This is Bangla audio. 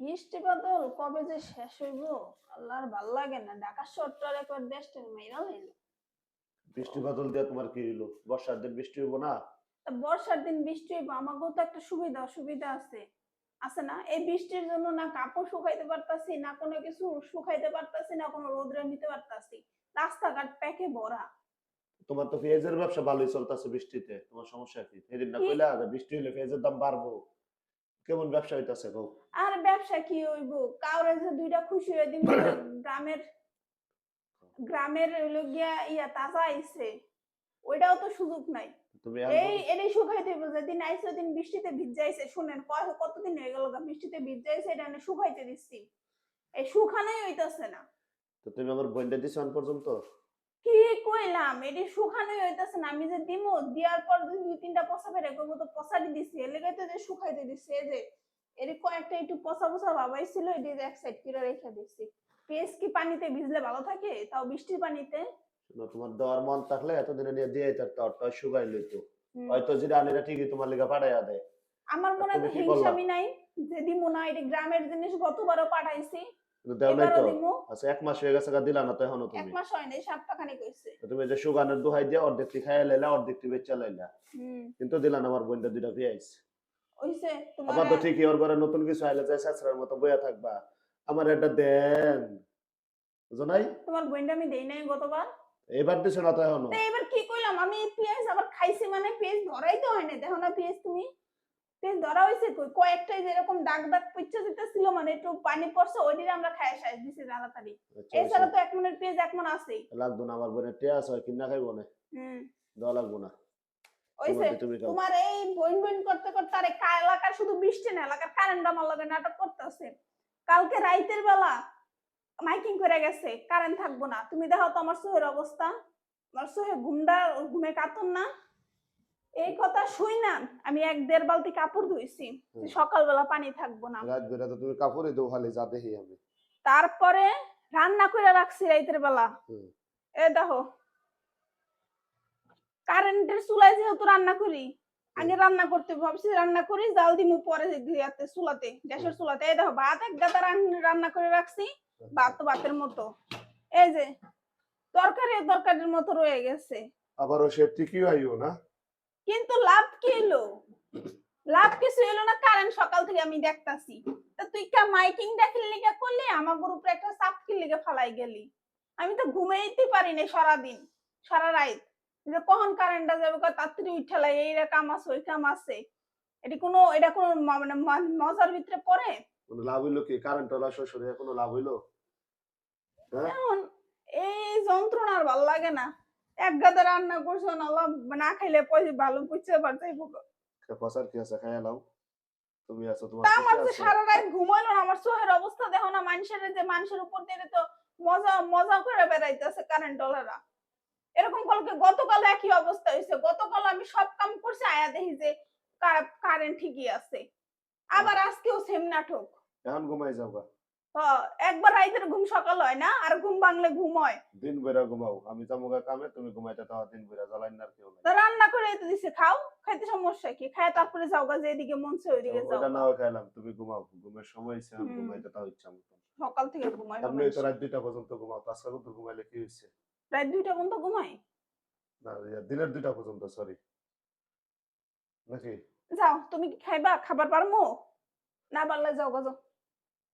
বৃষ্টি বাদল কবে যে শেষ হইব আল্লাহর ভাল লাগে না। ঢাকা শহরটার একবার দেশটা মেরা হইল। বৃষ্টি বাদল দিয়ে তোমার কি হইলো? বর্ষার দিন বৃষ্টি হইব না? বর্ষার দিন বৃষ্টি হইব, আমাকেও তো একটা সুবিধা অসুবিধা আছে আছে না? এই বৃষ্টির জন্য না কাপড় শুকাইতে পারতাছি, না কোনো কিছু শুকাইতে পারতাছি, না কোনো রোদ্রে নিতে পারতাছি। রাস্তাঘাট প্যাকে ভরা। তোমার তো পেঁয়াজের ব্যবসা ভালোই চলতেছে বৃষ্টিতে, তোমার সমস্যা কি? সেদিন না কি কইলা যে বৃষ্টি হইলে পেঁয়াজের দাম বাড়বো? কেমন ব্যবসা হইতাছে গো? আর ব্যবসা কি হইব? কাউরে যে দুইটা খুশি হয়ে দিব গ্রামের গ্রামের হইলো গিয়া তাজা আইছে, ওইটাও তো সুযোগ নাই। তুমি এটাই শুকাইতে হইব। যেদিন আইছে ওদিন বৃষ্টিতে ভিজাইছে। শুনেন কতদিন হয়ে গেল বৃষ্টিতে ভিজাইছে, এটা আমি শুকাইতে দিচ্ছি, এই শুকানোই হইতাছে না। তো তুমি আমার বইন্ডা দিছো আন পর্যন্ত? কি কইলাম, এটি শুকানোই হইতাছে না। আমি যে দিমু, দিয়ার পর দুই তিনটা পচা বের করবো, তো পচাটি দিচ্ছি এর লেগে তো যে শুকাইতে দিচ্ছি। এই যে এর কয়েকটা একটু পচা পচা ভাবাইছিল, এটি যে এক সাইড করে রেখে দিচ্ছি। পেঁয়াজ কি পানিতে ভিজলে ভালো থাকে, তাও বৃষ্টির পানিতে? শোনো, তোমার দেওয়ার মন থাকলে এতদিনে নিয়ে দিয়ে থাকতো, অর্থ শুকাই লইতো। হয়তো যেটা আনিরা ঠিকই তোমার লিগা পাঠাইয়া দেয়। আমার মনে তুমি তো কি করলা? হিংসামি নাই যে দিমু না। এটি গ্রামের জিনিস, গতবারও পাঠাইছি, কিন্তু দেও নাই এবারও তো। দিমু। আচ্ছা, 1 মাস হয়ে গেছে গা, দিলা না তো এখনো এক তুমি? মাস হয় নাই, সপ্তাহখানি কইছে। তো তুমি যে সুগানের দোহাই দিয়া অর্ধেকটি খাইয়া লাইলা, অর্ধেকটি বেচা লাইলা, কিন্তু দিলা না আমার বইন্ডা দুইটা পেঁয়াজ। ওইছে তোমার। আবার তো ঠিকই ওর ঘরে নতুন কিছু আইলে যায় ছেঁচড়ার মতো বইয়া থাকবা। আমার এটা দেন, বুঝো নাই? তোমার বোনটা আমি দেই নাই গতবার। এবার দিছো না তো এখনো? তো এবার কি কইলাম, আমি পেঁয়াজ আবার খাইছি, মানে পেঁয়াজ ধরাই তো হয় না। দেখো না পেঁয়াজ তুমি, পেঁয়াজ ধরা হইছে কই? কয়েকটাই যেরকম দাগ দাগ পিচ্ছা যেতেছিল, মানে একটু পানি পড়ছে, ওইদিকে আমরা খাইয়া শেষ দিছি তাড়াতাড়ি। আচ্ছা, এছাড়া তো এক মনের পেঁয়াজ এক মন আছেই। লাগবো না, আমার বোনের টিয়া আছে, কিনা খাইবো না, দেওয়া লাগবো না। ওইছে তুমি খাও। তোমার এই বইন বইন করতে করতে আরে এলাকার শুধু বৃষ্টি না, এলাকার কারেন্ট আমার লগে নাটক করতেছে। কালকে রাইতের বেলা মাইকিং করে গেছে কারেন্ট থাকবো না। তুমি দেখো তো আমার সোহের অবস্থা। আমার সোহে ঘুমে কাতর না। এই কথা শুই না আমি 1-1.5 বালতি কাপড় ধুইছি, সকালবেলা পানি থাকবো না। রাত বেলা তো তুমি কাপড়ই দো খালি, যা দেখি আমি। তারপরে রান্না করে রাখছি রাইতের বেলা। এ দেখো, কারেন্টের চুলায় যেহেতু রান্না করি, আগে রান্না করতে ভাবছি রান্না করি, জাল দিমু পরে চুলাতে, গ্যাসের চুলাতে। এই দেখো ভাত এক গাদা রান্না করে রাখছি, ভাত তো ভাতের মতো। এই যে তরকারির মতো রয়ে গেছে। আবারও সে ঠিকই হইও না, কিন্তু লাভ কি এলো? লাভ কিছু এলো না। কারেন্ট সকাল থেকে আমি দেখতাছি। তা তুই কা মাইকিং দেখির লিগা করলি, আমার উপরে একটা চাপ কি লিগা ফালাই গেলি? আমি তো ঘুমাইতে পারি না সারাদিন, সারা রাত। যে কখন কারেন্টটা যাবে, তাড়াতাড়ি উঠালাই, এই কাম আছে ওই কাম আছে। এটা কোনো মানে মজার ভিতরে পড়ে? কোনো লাভ হইলো কি? কারেন্ট হলো শ্বশুরে, কোনো লাভ হইলো? এখন এই যন্ত্রণার ভাল লাগে না। এক গাদা রান্না করছো না খাইলে পয়সা ভালো বুঝতে পারছে। পচার কি আছে, খাইয়া লাও। তুমি আছো, তোমার আমার যে সারা রাত ঘুমাইলো না, আমার চোখের অবস্থা দেখো না। মানুষের উপর দিয়ে তো মজা মজা করে বেড়াইতেছে কারেন্ট ওলারা। এরকম গতকাল একই অবস্থা হয়েছে। গতকাল আমি সব কাম করছি, আয়া দেখি যে কারেন্ট ঠিকই আছে। আবার আজকেও সেম নাটক। এখন ঘুমাই যাও। একবার রাইতের ঘুম সকাল হয় না, আর ঘুম ভাঙলে ঘুম হয়। দিন বেড়া ঘুমাও, আমি যাবো কামে, তুমি ঘুমাইতে তাও দিন বেড়া জ্বালাই না, কেউ নাই। রান্না করে এতে দিছে, খাও, খাইতে সমস্যা কি? খায় তারপরে যাও গা, যে এদিকে মন চায় ওইদিকে যাও। ওটা না খাইলাম, তুমি ঘুমাও, ঘুমের সময় হইছে, আমি ঘুমাইতে তাও ইচ্ছা মতো। সকাল থেকে ঘুমাই, আপনি তো রাত 2টা পর্যন্ত ঘুমাও, তো আজকে তো ঘুমাইলে কি হইছে? রাত 2টা পর্যন্ত ঘুমাই না, দিনের 2টা পর্যন্ত, সরি নাকি? যাও, তুমি কি খাইবা? খাবার পারমো না? পারলে যাও গা, যাও।